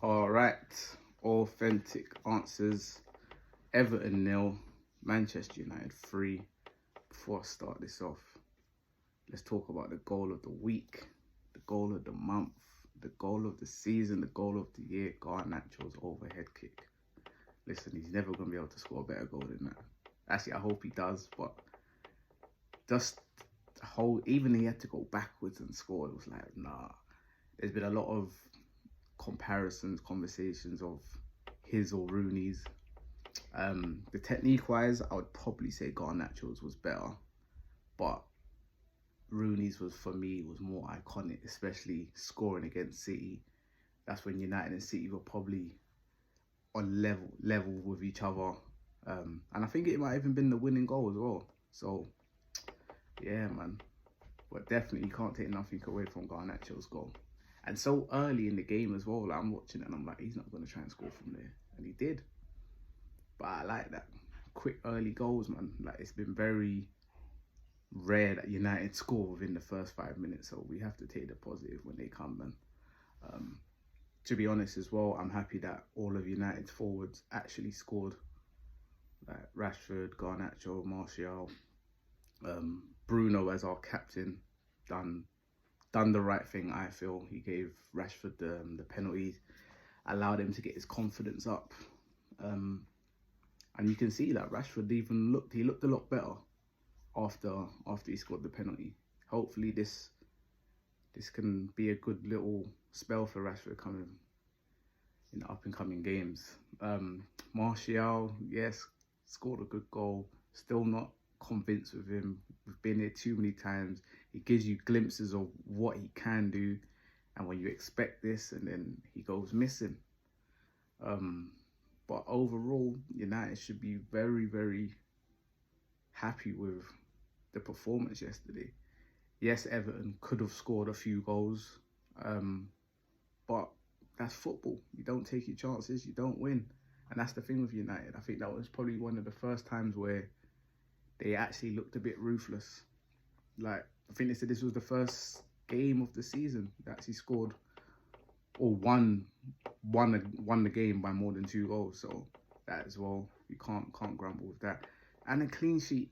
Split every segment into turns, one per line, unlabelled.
All right, authentic answers. Everton 0, Manchester United 3. Before I start this off, let's talk about the goal of the week, the goal of the month, the goal of the season, the goal of the year. Garnancho's overhead kick. Listen, he's never going to be able to score a better goal than that. Actually, I hope he does, but just the whole, even he had to go backwards and score. It was like, nah. There's been a lot of comparisons, conversations of his or Rooney's. The technique-wise, I would probably say Garnacho's was better, but Rooney's was, for me, was more iconic, especially scoring against City. That's when United and City were probably on level with each other, and I think it might have even been the winning goal as well. So yeah, man, but definitely you can't take nothing away from Garnacho's goal. And so early in the game as well, like I'm watching it and I'm like, he's not going to try and score from there. And he did. But I like that. Quick early goals, man. Like, it's been very rare that United score within the first 5 minutes. So we have to take the positive when they come, man. To be honest as well, I'm happy that all of United's forwards actually scored. Like Rashford, Garnacho, Martial, Bruno as our captain, done the right thing. I feel he gave Rashford the penalty, allowed him to get his confidence up, and you can see that Rashford even looked a lot better after he scored the penalty. Hopefully this can be a good little spell for Rashford coming in the up and coming games. Martial, yes, scored a good goal. Still not convinced with him. We've been here too many times. He gives you glimpses of what he can do, and when you expect this, and then he goes missing. But overall, United should be very, very happy with the performance yesterday. Yes, Everton could have scored a few goals, but that's football. You don't take your chances, you don't win. And that's the thing with United. I think that was probably one of the first times where they actually looked a bit ruthless. Like, I think they said this was the first game of the season that actually scored or won the game by more than 2 goals. So that as well, you can't grumble with that. And a clean sheet.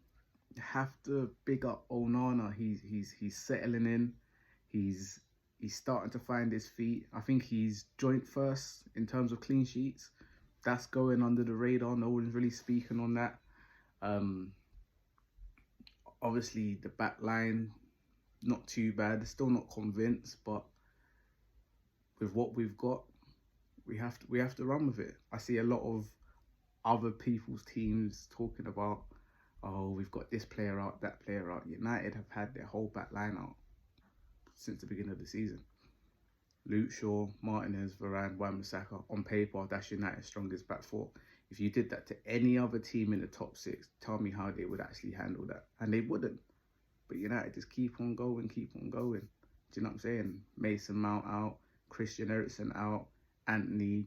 You have to big up Onana. He's settling in. He's starting to find his feet. I think he's joint first in terms of clean sheets. That's going under the radar. No one's really speaking on that. Obviously, the back line, not too bad. Still not convinced, but with what we've got, we have to run with it. I see a lot of other people's teams talking about, oh, we've got this player out, that player out. United have had their whole back line out since the beginning of the season. Luke Shaw, Martinez, Varane, Wan-Bissaka. On paper, that's United's strongest back four. If you did that to any other team in the top 6, tell me how they would actually handle that. And they wouldn't. But United just keep on going. Do you know what I'm saying? Mason Mount out, Christian Eriksen out, Anthony.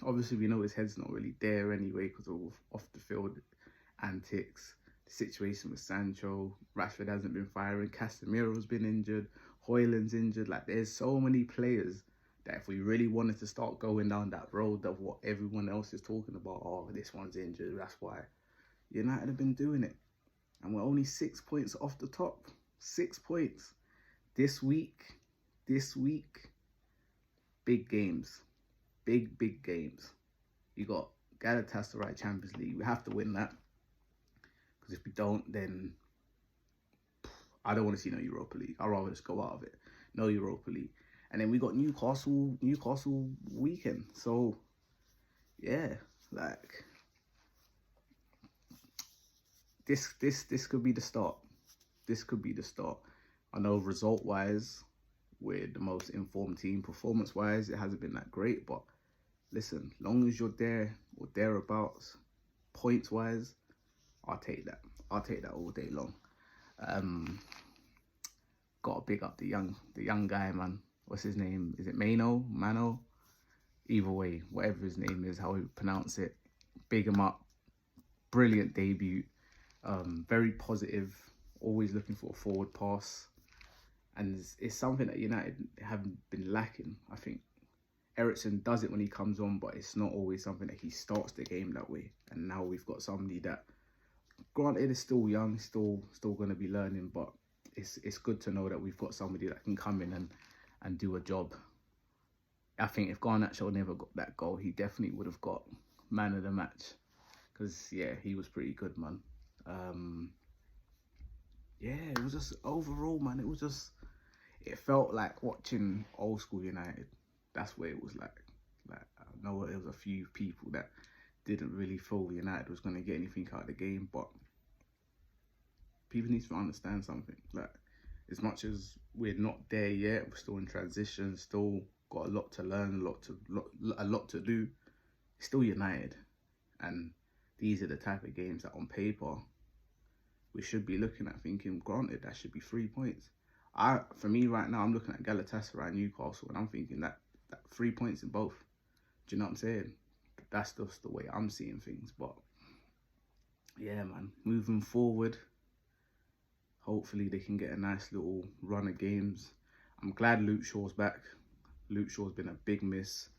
Obviously, we know his head's not really there anyway because of off the field antics. The situation with Sancho, Rashford hasn't been firing, Casemiro's been injured, Højlund's injured. Like, there's so many players that if we really wanted to start going down that road of what everyone else is talking about, oh, this one's injured, that's why, United have been doing it. And we're only 6 points off the top. 6 points. This week, big games. Big games. You got Galatasaray Champions League. We have to win that. Because if we don't, then I don't want to see no Europa League. I'd rather just go out of it. No Europa League. And then we got Newcastle weekend. So, yeah, like, this could be the start. This could be the start. I know result-wise, we're the most informed team. Performance-wise, it hasn't been that great. But listen, long as you're there or thereabouts, points-wise, I'll take that. I'll take that all day long. Gotta big up the young guy, man. What's his name? Is it Mano? Either way, whatever his name is, how we pronounce it, big him up. Brilliant debut. Very positive. Always looking for a forward pass. And it's something that United haven't been lacking, I think. Ericsson does it when he comes on, but it's not always something that he starts the game that way. And now we've got somebody that, granted, is still young, still going to be learning, but it's good to know that we've got somebody that can come in and do a job. I think if Garnancho never got that goal, he definitely would have got man of the match. Because, yeah, he was pretty good, man. Yeah, it was just, overall, man, it felt like watching old school United. That's what it was like. Like, I know there was a few people that didn't really feel United was going to get anything out of the game, but people need to understand something. Like, as much as we're not there yet, we're still in transition, still got a lot to learn, a lot to do. It's still United, and these are the type of games that on paper we should be looking at thinking, granted, that should be 3 points. For me right now, I'm looking at Galatasaray and Newcastle, and I'm thinking that 3 points in both. Do you know what I'm saying? That's just the way I'm seeing things. But yeah, man, moving forward, hopefully they can get a nice little run of games. I'm glad Luke Shaw's back. Luke Shaw's been a big miss.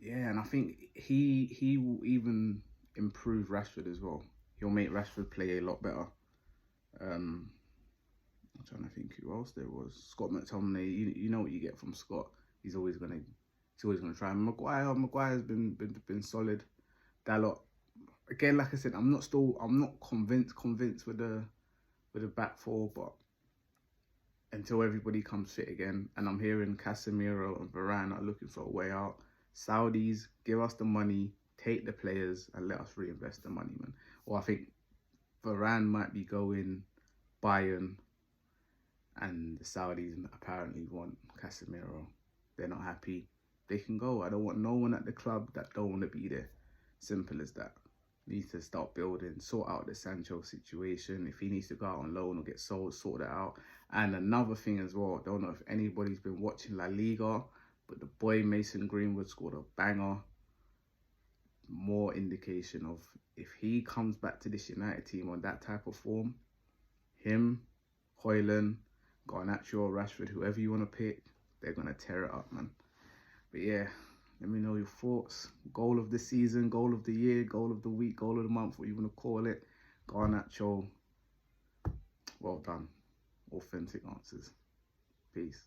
Yeah, and I think he will even improve Rashford as well. He'll make Rashford play a lot better. I'm trying to think who else there was. Scott McTominay. You know what you get from Scott. He's always gonna try. And Maguire's been solid. That lot. Again, like I said, I'm not convinced with the back four, but until everybody comes fit again, and I'm hearing Casemiro and Varane are looking for a way out. Saudis, give us the money, take the players, and let us reinvest the money, man. Or I think Varane might be going Bayern, and the Saudis apparently want Casemiro. They're not happy. They can go. I don't want no one at the club that don't want to be there. Simple as that. Needs to start building, sort out the Sancho situation. If he needs to go out on loan or get sold, sort that out. And another thing as well, I don't know if anybody's been watching La Liga, but the boy Mason Greenwood scored a banger. More indication of if he comes back to this United team on that type of form, him, Højlund, Garnancho, Rashford, whoever you want to pick, they're going to tear it up, man. But yeah, let me know your thoughts. Goal of the season, goal of the year, goal of the week, goal of the month, what you want to call it. Garnancho, well done. Authentic answers. Peace.